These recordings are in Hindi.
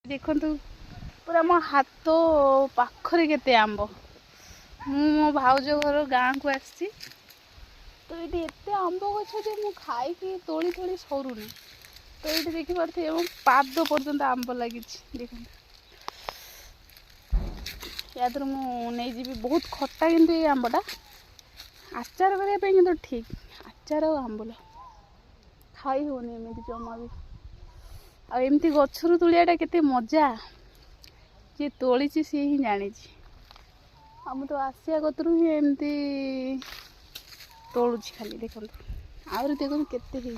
देखु पूरा मो हाथ पाखरे केते आंब मो भाउज घर गाँ को आसी तो ये एत आंब गछ जे खाई तोली तोली सरुनी तो ये देखिपे पाद पर्यंत आंब लगी देख या मुझे बहुत खट्टा कि ये आंबटा आचार करने ठीक आचार और आंबल खाई होनी एमती जमा भी आमती गचर तुलियाटा केते मजा जी तोली सी ही जानी आम तो आसिया कतरू ही एमती तोलुची खाली देखो आहरी देखो केते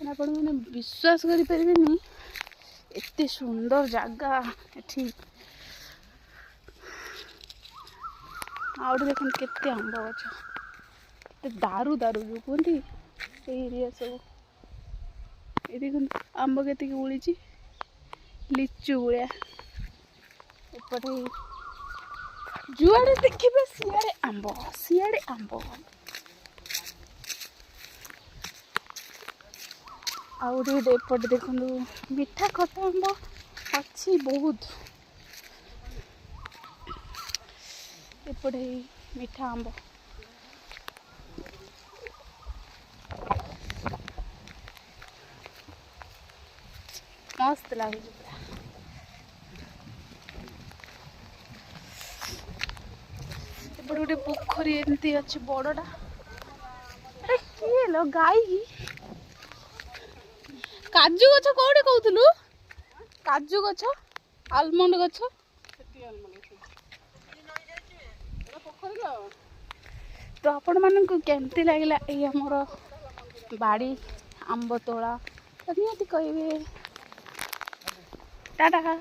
आप विश्वास करें एते सुंदर जगह एठी आउट देख केते आंब गछ दारू दारू जो कहती एरिया सब ये देख आंब के उड़ी लिचु भाया एपटे जुआड़े देखिए सियाड़े आंब आउटे देखु मीठा खटा आंब अच्छी बहुत एपटे मीठा आंब मस्त लगे गोटे पोखरी एमती अच्छी बड़टा अरे किए लो गाई काजू गछ कौटे कहतलु काजू गछ आलमंड गछ तो आपण मानक केमती लगिला ये हमर बाड़ी आंब तोड़ा निहाती कहे टाटा।